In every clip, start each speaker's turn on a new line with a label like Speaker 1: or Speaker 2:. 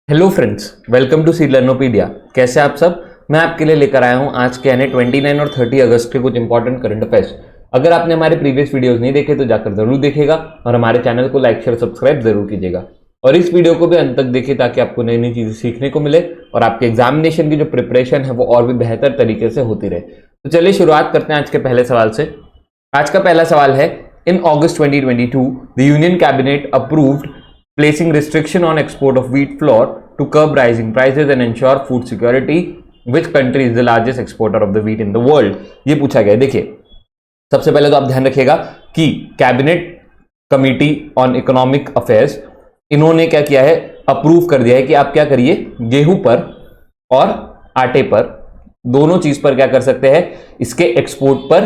Speaker 1: Hello friends, welcome to सीलर्नोपीडिया। कैसे आप सब? मैं आपके लिए लेकर आया हूं आज के यानी 29 और 30 अगस्त के कुछ इंपॉर्टेंट करंट अफेयर्स। अगर आपने हमारे प्रीवियस वीडियोस नहीं देखे तो जाकर जरूर देखिएगा और हमारे चैनल को लाइक शेयर सब्सक्राइब जरूर कीजिएगा और इस वीडियो को भी अंत तक देखिए ताकि आपको नई नई चीजें सीखने को मिले और आपके एग्जामिनेशन की जो प्रिपरेशन है वो और भी बेहतर तरीके से होती रहे। तो चलिए शुरुआत करते हैं आज के पहले सवाल से। आज का पहला सवाल है, इन August 2022 the union cabinet approved placing restriction on export of wheat flour to curb rising prices and ensure food security. Which country is the largest exporter of the wheat in the world? ये पूछा गया है। देखिए, सबसे पहले तो आप ध्यान रखिएगा कि cabinet committee on economic affairs इन्होंने क्या किया है, अप्रूव कर दिया है कि आप क्या करिए, गेहूं पर और आटे पर दोनों चीज पर क्या कर सकते हैं, इसके एक्सपोर्ट पर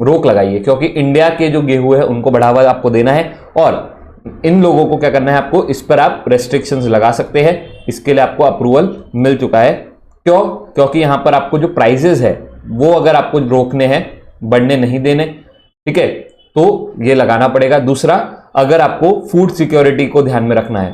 Speaker 1: रोक लगाइए, क्योंकि इंडिया के जो गेहूं है उनको बढ़ावा आपको देना है और इन लोगों को क्या करना है, आपको इस पर आप रेस्ट्रिक्शंस लगा सकते हैं। इसके लिए आपको अप्रूवल मिल चुका है। क्यों? क्योंकि यहां पर आपको जो प्राइसेस है वो अगर आपको रोकने हैं, बढ़ने नहीं देने, ठीक है, तो ये लगाना पड़ेगा। दूसरा, अगर आपको फूड सिक्योरिटी को ध्यान में रखना है,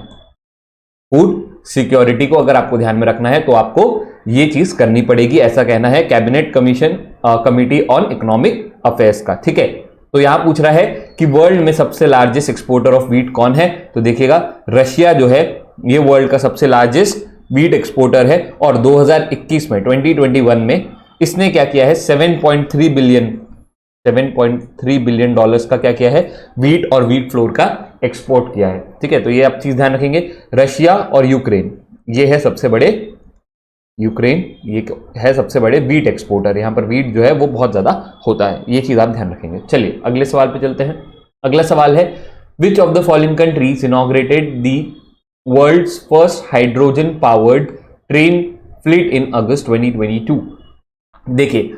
Speaker 1: फूड सिक्योरिटी को अगर आपको ध्यान में रखना है तो आपको ये चीज करनी पड़ेगी, ऐसा कहना है cabinet committee on economic affairs का, ठीक है। तो यहां पूछ रहा है कि वर्ल्ड में सबसे लार्जेस्ट एक्सपोर्टर ऑफ व्हीट कौन है, तो देखिएगा रशिया जो है ये वर्ल्ड का सबसे लार्जेस्ट व्हीट एक्सपोर्टर है और 2021 में 2021 में इसने क्या किया है, 7.3 बिलियन डॉलर्स का क्या किया है, व्हीट और व्हीट फ्लोर का एक्सपोर्ट किया है, ठीक है। तो ये आप चीज ध्यान रखेंगे, रशिया और यूक्रेन ये है सबसे बड़े, यूक्रेन ये है सबसे बड़े व्हीट एक्सपोर्टर। यहां पर व्हीट जो है वो बहुत ज्यादा होता है, ये चीज आप ध्यान रखेंगे। चलिए अगले सवाल पे चलते हैं। अगला सवाल है, which of the following countries inaugurated the world's first hydrogen powered train fleet in August 2022? देखिए,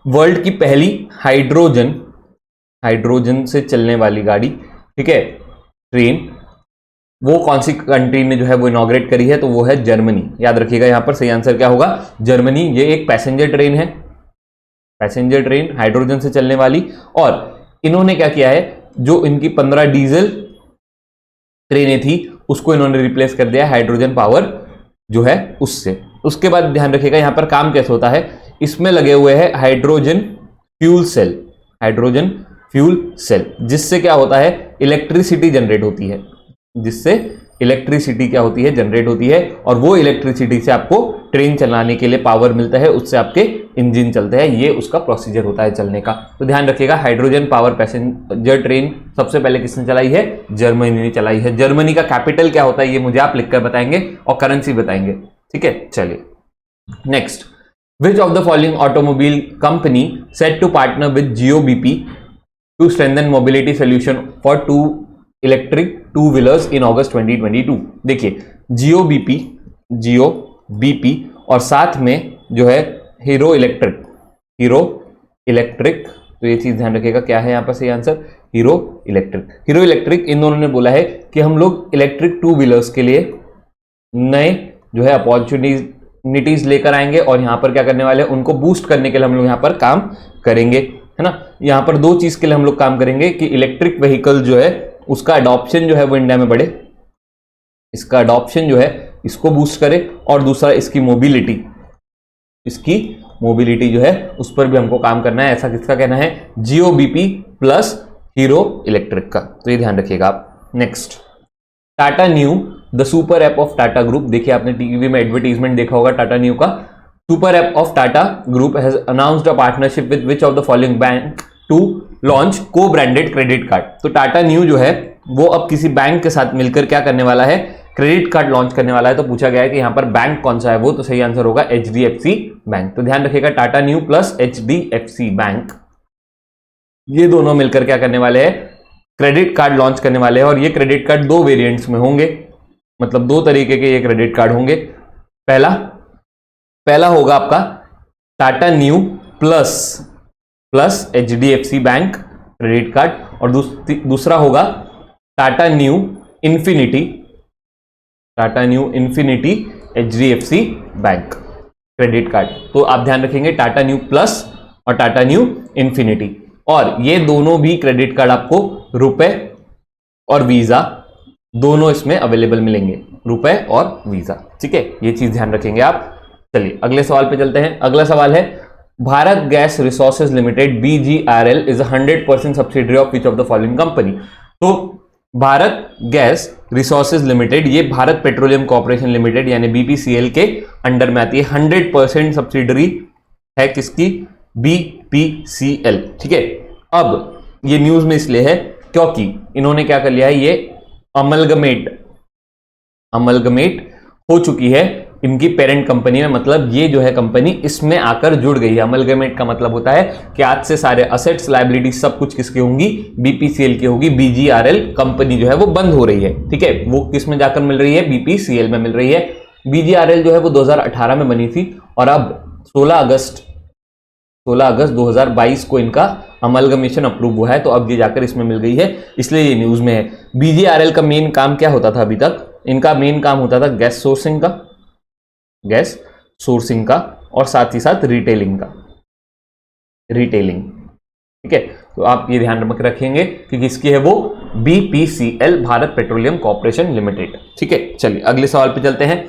Speaker 1: वर्ल्ड की पहली हाइड्रोजन से चलने वाली गाड़ी, ठीक है, ट्रेन, वो कौन सी कंट्री ने जो है वो इनॉग्रेट करी है, तो वो है जर्मनी। याद रखिएगा यहां पर सही आंसर क्या होगा, जर्मनी। ये एक पैसेंजर ट्रेन है, पैसेंजर ट्रेन हाइड्रोजन से चलने वाली, और इन्होंने क्या किया है, जो इनकी 15 डीजल ट्रेनें थी उसको इन्होंने रिप्लेस कर दिया हाइड्रोजन पावर जो है उससे। उसके बाद ध्यान रखिएगा यहां पर काम कैसे होता है, इसमें लगे हुए हैं हाइड्रोजन फ्यूल सेल, जिससे क्या होता है, इलेक्ट्रिसिटी जनरेट होती है, जिससे इलेक्ट्रिसिटी क्या होती है, जनरेट होती है, और वो इलेक्ट्रिसिटी से आपको ट्रेन चलाने के लिए पावर मिलता है, उससे आपके इंजन चलते हैं। ये उसका प्रोसीजर होता है चलने का। तो ध्यान रखिएगा, हाइड्रोजन पावर पैसेंजर ट्रेन सबसे पहले किसने चलाई है, जर्मनी ने चलाई है। जर्मनी का कैपिटल क्या होता है ये मुझे आप लिखकर बताएंगे और करेंसी बताएंगे, ठीक है। चलिए next, which of the following automobile company set to partner with GOBP to strengthen mobility solution for electric two wheelers in August 2022? देखिए, जीओबीपी और साथ में जो है हीरो इलेक्ट्रिक, तो ये चीज ध्यान रखिएगा क्या है यहां पर सही आंसर, हीरो इलेक्ट्रिक। इन दोनों ने बोला है कि हम लोग इलेक्ट्रिक टू व्हीलर्स के लिए नए जो है अपॉर्चुनिटीज लेकर आएंगे और यहां पर क्या करने वाले हैं, उनको बूस्ट करने के लिए हम लोग यहां पर काम करेंगे, है ना। यहां पर दो चीज के लिए हम लोग काम करेंगे कि इलेक्ट्रिक व्हीकल जो है उसका अडॉप्शन जो है वो इंडिया में बढ़े, इसका अडॉप्शन जो है इसको बूस्ट करे, और दूसरा इसकी मोबिलिटी जो है उस पर भी हमको काम करना है। ऐसा किसका कहना है, जीओबीपी प्लस हीरो इलेक्ट्रिक का। तो ये ध्यान रखिएगा आप। Next, Tata Neu the super app of Tata group. देखिए, आपने टीवी में एडवर्टीजमेंट देखा होगा टाटा न्यू का। Super app of Tata group has announced a partnership with which of the following bank to launch co branded credit card. तो टाटा न्यू जो है वो अब किसी बैंक के साथ मिलकर क्या करने वाला है, क्रेडिट कार्ड लॉन्च करने वाला है। तो पूछा गया है कि यहां पर बैंक कौन सा है वो, तो सही आंसर होगा एचडीएफसी बैंक। तो ध्यान रखिएगा, Tata new plus HDFC bank, ये दोनों मिलकर क्या करने वाले हैं, क्रेडिट कार्ड लॉन्च करने वाले हैं। और ये क्रेडिट कार्ड दो वेरिएंट्स में होंगे, मतलब दो तरीके के ये क्रेडिट कार्ड होंगे। पहला होगा आपका Tata new plus HDFC bank credit card, और दूसरा होगा Tata new infinity HDFC bank credit card. तो आप ध्यान रखेंगे टाटा न्यू प्लस और टाटा न्यू इन्फिनिटी, और ये दोनों भी क्रेडिट कार्ड आपको रुपए और वीजा दोनों इसमें अवेलेबल मिलेंगे, रुपए और वीजा। ठीक है, ये चीज ध्यान रखेंगे आप। चलिए अगले सवाल पे चलते हैं। अगला सवाल है, Bharat gas resources limited BGRL is 100% subsidiary of which of the following company. तो भारत गैस रिसोर्सेज लिमिटेड ये भारत पेट्रोलियम कॉर्पोरेशन लिमिटेड यानी BPCL के अंडर में आती है। 100% सब्सिडरी है किसकी? BPCL। ठीक है, अब ये न्यूज में इसलिए है क्योंकि इन्होंने क्या कर लिया है, ये अमलगमेट हो चुकी है इनकी पेरेंट कंपनी में। मतलब ये जो है कंपनी इसमें आकर जुड़ गई है। अमलगमेट का मतलब होता है कि आज से सारे असेट्स लायबिलिटी सब कुछ किसकी होंगी? BPCL की होगी। BGRL कंपनी जो है वो बंद हो रही है। ठीक है, वो किस में जाकर मिल रही है? BPCL में मिल रही है। BGRL जो है वो 2018 में बनी थी और अब 16 अगस्त 2022 को इनका अमलगमेशन अप्रूव हुआ है, तो अब ये जाकर इसमें मिल गई है, इसलिए ये न्यूज में है। BGRL का मेन काम क्या होता था? अभी तक इनका मेन काम होता था गैस सोर्सिंग का और साथ ही साथ रिटेलिंग। ठीक है, तो आप ये ध्यान रखेंगे कि किसकी है वो? BPCL, Bharat petroleum corporation limited. ठीक है, चलिए अगले सवाल पे चलते हैं।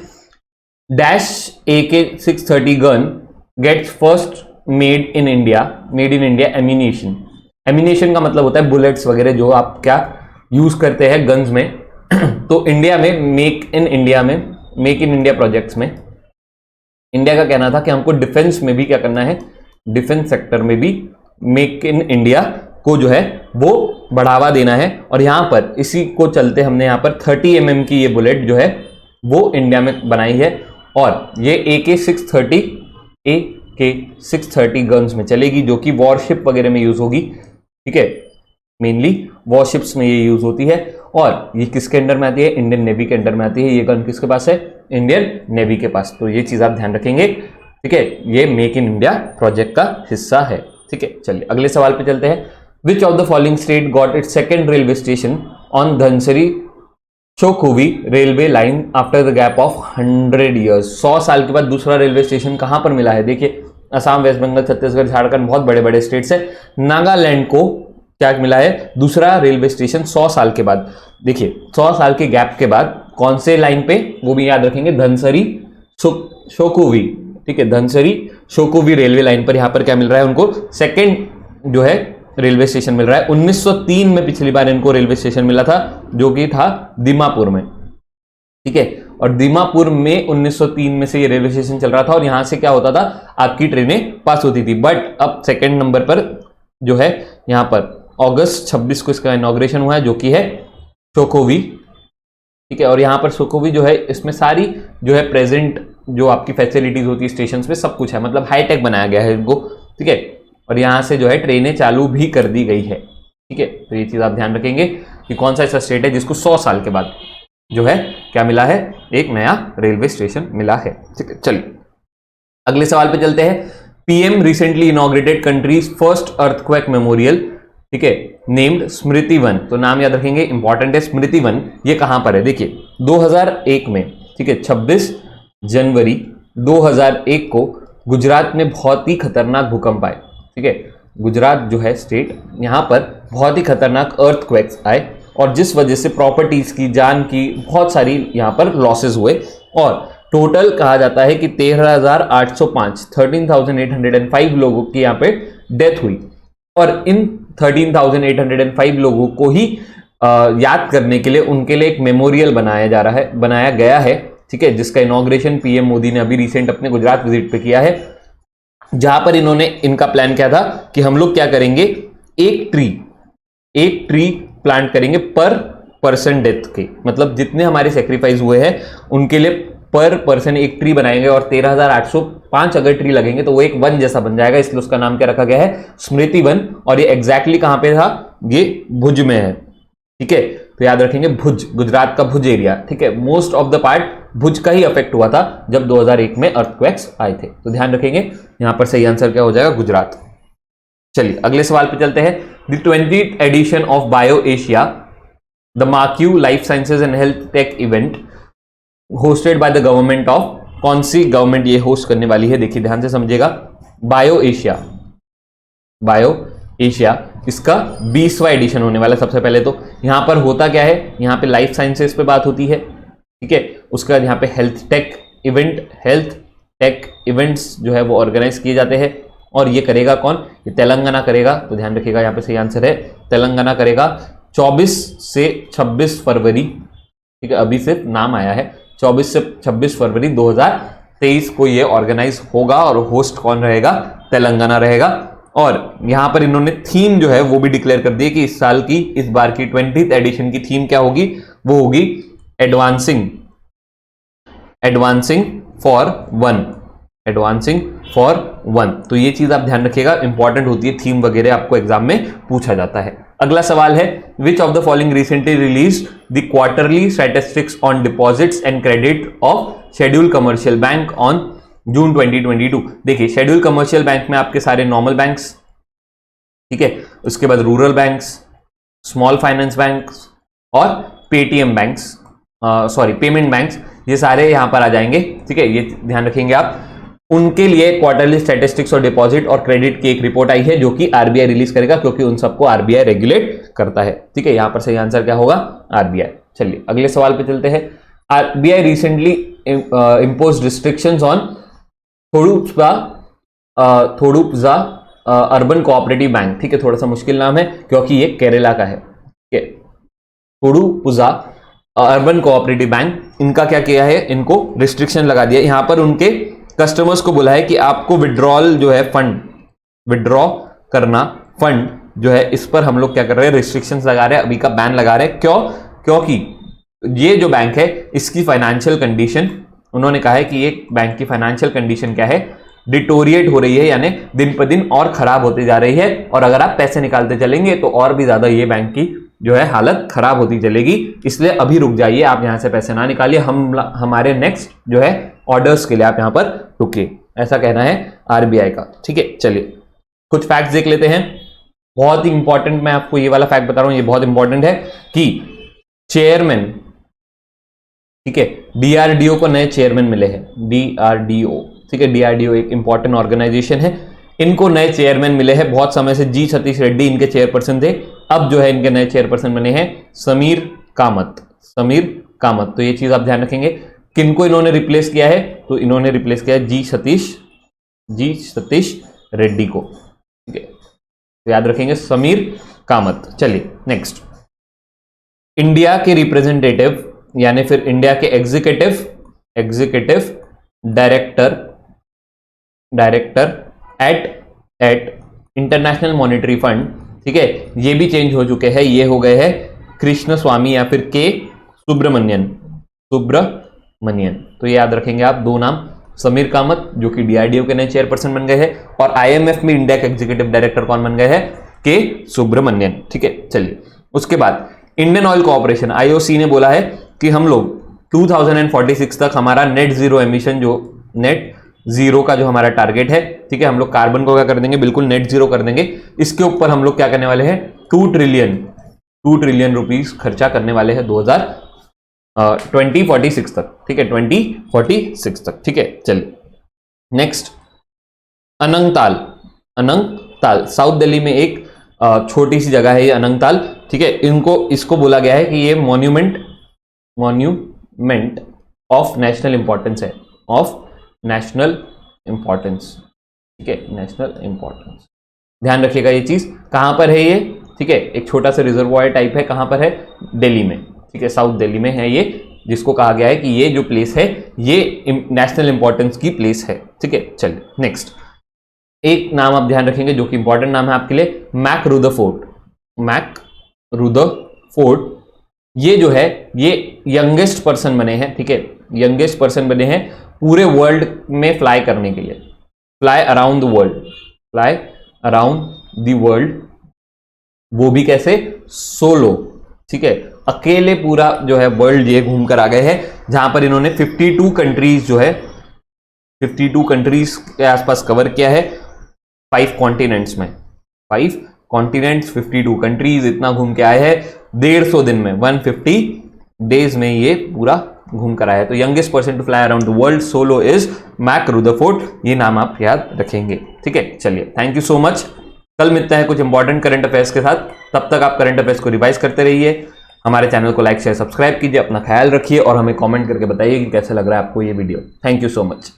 Speaker 1: Dash AK-630 gun gets first made in India ammunition. Ammunition का मतलब होता है बुलेट्स वगैरह जो आप क्या यूज करते हैं गन्स में। तो इंडिया में मेक इन इंडिया प्रोजेक्ट्स में इंडिया का कहना था कि हमको डिफेंस में भी क्या करना है, डिफेंस सेक्टर में भी मेक इन इंडिया को जो है वो बढ़ावा देना है। और यहां पर इसी को चलते हमने यहां पर 30 mm की ये बुलेट जो है वो इंडिया में बनाई है और ये AK-630 गन्स में चलेगी जो कि वॉरशिप वगैरह में यूज होगी। ठीक है, मेनली वॉरशिप्स में ये यूज होती है और ये किसके अंडर में आती है? इंडियन नेवी के अंडर में आती है। ये गन किसके पास है? इंडियन नेवी के पास। तो ये चीज आप ध्यान रखेंगे। ठीक है, ये मेक इन इंडिया प्रोजेक्ट का हिस्सा है। ठीक है, चलिए अगले सवाल पे चलते हैं। Which of the following state got its second railway station on Dhansiri Shokhuvi railway line after the gap of 100 years. 100 साल के बाद दूसरा रेलवे स्टेशन कहां पर मिला है? देखिए, असम, वेस्ट बंगाल, छत्तीसगढ़, झारखंड बहुत बड़े बड़े स्टेट्स है। नागालैंड को क्या मिला है? दूसरा रेलवे स्टेशन 100 साल के बाद। देखिए 100 साल के गैप के बाद कौन से लाइन पे, वो भी याद रखेंगे, धनसरी शोकुवी। ठीक है, धनसरी शोकुवी रेलवे लाइन पर यहां पर क्या मिल रहा है उनको? सेकंड जो है रेलवे स्टेशन मिल रहा है। 1903 में पिछली बार इनको रेलवे स्टेशन मिला था जो कि था दीमापुर में। ठीक है, और दीमापुर में 1903 में से ये रेलवे स्टेशन चल रहा था और यहां से क्या होता था? आपकी ट्रेनें पास होती थी। बट अब सेकंड नंबर पर जो है यहां पर अगस्त 26 को इसका इनॉग्रेशन हुआ है जो कि है शोकुवी। ठीक है, और यहां पर शोकुवी जो है इसमें सारी जो है प्रेजेंट जो आपकी फैसिलिटीज होती है स्टेशन पे सब कुछ है, मतलब हाईटेक बनाया गया है इनको। ठीक है, और यहां से जो है ट्रेनें चालू भी कर दी गई है। ठीक है, तो ये चीज आप ध्यान रखेंगे कि कौन सा ऐसा स्टेट है जिसको 100 साल के बाद जो है क्या मिला है? एक नया रेलवे स्टेशन मिला है। ठीक है, चलिए अगले सवाल पे चलते हैं। PM recently inaugurated countries first earthquake memorial, ठीक है, नेम्ड स्मृति वन। तो नाम याद रखेंगे, इंपॉर्टेंट है स्मृति वन। ये कहां पर है? देखिए 2001 में, ठीक है, 26 जनवरी 2001 को गुजरात में बहुत ही खतरनाक भूकंप आए। ठीक है, गुजरात जो है स्टेट, यहां पर बहुत ही खतरनाक अर्थक्वेक्स आए और जिस वजह से प्रॉपर्टीज की, जान की बहुत सारी यहां पर लॉसेस हुए और टोटल कहा जाता है कि 13,805 लोगों की यहां पे डेथ हुई। और इन 13,805 लोगों को ही याद करने के लिए उनके लिए एक मेमोरियल बनाया गया है। ठीक है, जिसका इनॉग्रेशन PM मोदी ने अभी रिसेंट अपने गुजरात विजिट पे किया है, जहां पर इन्होंने इनका प्लान क्या था कि हम लोग क्या करेंगे, एक ट्री प्लांट करेंगे पर पर्सन डेथ के, मतलब जितने हमारे सेक्रीफाइस हुए हैं उनके लिए पर पर्सन एक ट्री बनाएंगे और 13,805 अगर ट्री लगेंगे तो वो एक वन जैसा बन जाएगा, इसलिए उसका नाम क्या रखा गया है? स्मृति वन। और ये एग्जैक्टली कहां पे था? ये भुज में है। ठीक है, तो याद रखेंगे भुज, गुजरात का भुज एरिया। ठीक है, मोस्ट ऑफ द पार्ट भुज का ही अफेक्ट हुआ था जब 2001 में अर्थक्वेक्स आए थे। तो ध्यान रखेंगे यहां पर सही आंसर क्या हो जाएगा? गुजरात। चलिए अगले सवाल पे चलते हैं। The 20th edition of BioAsia, the marquee life sciences and health tech event hosted by the government of, कौन सी गवर्नमेंट ये होस्ट करने वाली है? देखिए ध्यान से समझिएगा। बायो एशिया इसका 20वां एडिशन होने वाला है। सबसे पहले तो यहाँ पर होता क्या है, यहाँ पे लाइफ साइंसेस पे बात होती है, ठीक है। उसके बाद यहाँ पे हेल्थ टेक इवेंट्स जो है वो ऑर्गेनाइज किए जाते हैं, और ये करेगा कौन, ये तेलंगाना करेगा। तो ध्यान रखिएगा, यहाँ पे सही आंसर है तेलंगाना करेगा 24 से 26 फरवरी, ठीक है। अभी सिर्फ नाम आया है, 24 से 26 फरवरी 2023 को ये ऑर्गेनाइज होगा, और होस्ट कौन रहेगा, तेलंगाना रहेगा। और यहां पर इन्होंने थीम जो है वो भी डिक्लेयर कर दी कि इस साल की, इस बार की 20th एडिशन की थीम क्या होगी, वो होगी एडवांसिंग फॉर वन। तो ये चीज आप ध्यान रखिएगा, इंपॉर्टेंट होती है, थीम वगैरह आपको एग्जाम में पूछा जाता है। अगला सवाल है, which of the following recently release the quarterly statistics on deposits and credit of schedule commercial bank on June 2022। देखिए, शेड्यूल कमर्शियल बैंक में आपके सारे नॉर्मल बैंक्स, ठीक है, उसके बाद rural banks, small finance banks और पेटीएम बैंक्स, पेमेंट बैंक्स, ये सारे यहां पर आ जाएंगे, ठीक है। ये ध्यान रखेंगे आप। उनके लिए क्वार्टरली स्टैटिस्टिक्स और डिपॉजिट और क्रेडिट की एक रिपोर्ट आई है जो कि आरबीआई रिलीज करेगा, क्योंकि उन सबको आरबीआई रेगुलेट करता है, ठीक है। यहां पर सही आंसर क्या होगा, आरबीआई। चलिए अगले सवाल पे चलते हैं। RBI recently impose restrictions on Thodupuzha urban cooperative bank, ठीक है। थोड़ा सा मुश्किल नाम है क्योंकि ये केरला का है, ठीक है। थोडुपुज़ा अर्बन कोऑपरेटिव बैंक, इनका क्या किया है, इनको रिस्ट्रिक्शन लगा दिया। यहां पर उनके कस्टमर्स को बोला है कि आपको विड्रॉल जो है विड्रॉ करना फंड जो है, इस पर हम लोग क्या कर रहे हैं, रिस्ट्रिक्शंस लगा रहे हैं, अभी का बैन लगा रहे हैं। क्यों, क्योंकि ये जो बैंक है इसकी फाइनेंशियल कंडीशन, उन्होंने कहा है कि ये बैंक की फाइनेंशियल कंडीशन क्या है, डिटोरिएट हो रही है, यानी दिन पर दिन और खराब होती जा रही है, और अगर आप पैसे निकालते चलेंगे तो और भी ज्यादा ये बैंक की जो है हालत खराब होती चलेगी। इसलिए अभी रुक जाइए, आप यहां से पैसे ना निकालिए, हमारे नेक्स्ट जो है ऑर्डर्स के लिए आप यहां पर रुकिए, ऐसा कहना है आरबीआई का, ठीक है। चलिए कुछ फैक्ट्स देख लेते हैं, बहुत ही इंपॉर्टेंट, मैं आपको ये वाला फैक्ट बता रहा हूं, ये बहुत इंपॉर्टेंट है कि चेयरमैन, ठीक है, डीआरडीओ को नए चेयरमैन मिले हैं, डीआरडीओ, ठीक है। डीआरडीओ एक इंपॉर्टेंट ऑर्गेनाइजेशन है, इनको नए चेयरमैन मिले हैं। बहुत समय से जी सतीश रेड्डी इनके चेयरपर्सन थे, अब जो है इनके नए चेयरपर्सन बने हैं समीर कामत। तो ये चीज आप ध्यान रखेंगे, किनको इन्होंने रिप्लेस किया है, तो इन्होंने रिप्लेस किया है जी सतीश रेड्डी को, ठीक है। तो याद रखेंगे समीर कामत। चलिए नेक्स्ट, इंडिया के रिप्रेजेंटेटिव यानी फिर इंडिया के executive director at international monetary fund, ठीक है, ये भी चेंज हो चुके हैं, ये हो गए हैं कृष्ण स्वामी या फिर के सुब्रमण्यन। तो ये याद रखेंगे आप, दो नाम, समीर कामत जो कि डीआरडीओ के नए चेयरपर्सन बन गए हैं, और आईएमएफ में इंडिया के एग्जीक्यूटिव डायरेक्टर कौन बन गए हैं, के सुब्रमण्यन, ठीक है। चलिए उसके बाद इंडियन ऑयल कॉर्पोरेशन आईओसी ने बोला है कि हम लोग 2046 तक हमारा नेट जीरो एमिशन, जो नेट जीरो का जो हमारा टारगेट है, ठीक है, हम लोग कार्बन को क्या कर देंगे, बिल्कुल नेट जीरो कर देंगे। इसके ऊपर हम लोग क्या करने वाले हैं, 2 ट्रिलियन रुपीस खर्चा करने वाले हैं 2046 तक, ठीक है, 2046 तक, ठीक है। चलिए नेक्स्ट, अनंगताल साउथ दिल्ली में एक छोटी सी जगह है ये अनंगताल, ठीक है। इसको बोला गया है कि ये मॉन्यूमेंट ऑफ नेशनल इंपॉर्टेंस है, नेशनल इंपॉर्टेंस, ठीक है, नेशनल इंपॉर्टेंस। ध्यान रखिएगा ये चीज कहां पर है ये, ठीक है, एक छोटा सा रिजर्वॉयर टाइप है, कहां पर है, दिल्ली में, ठीक है, साउथ दिल्ली में है ये, जिसको कहा गया है कि ये जो प्लेस है ये नेशनल इंपॉर्टेंस की प्लेस है, ठीक है। चलिए नेक्स्ट, एक नाम आप ध्यान रखेंगे जो कि इंपॉर्टेंट नाम है आपके लिए, मैक रुदरफोर्ड, ये जो है ये यंगेस्ट पर्सन बने हैं, ठीक है, यंगेस्ट पर्सन बने हैं पूरे वर्ल्ड में फ्लाई करने के लिए, फ्लाई अराउंड द वर्ल्ड, वो भी कैसे, सोलो, ठीक है, अकेले पूरा जो है वर्ल्ड ये घूम कर आ गए हैं, जहां पर इन्होंने 52 कंट्रीज जो है 52 कंट्रीज के आसपास कवर किया है, 5 कॉन्टिनेंट्स में, 5 कॉन्टिनेंट्स 52 कंट्रीज, इतना घूम के आए हैं 150 दिन में, 150 डेज में ये पूरा घूम कर आया है। तो youngest person to fly around the world solo is Mack Rutherford, ये नाम आप याद रखेंगे, ठीक है। चलिए थैंक यू सो मच। कल मिलते हैं कुछ इंपॉर्टेंट करंट अफेयर्स के साथ। तब तक आप करंट अफेयर्स को रिवाइज करते रहिए। हमारे चैनल को लाइक शेयर सब्सक्राइब कीजिए, अपना ख्याल रखिए और हमें कमेंट करके बताइए कि कैसा लग रहा है आपको ये video. Thank you so much.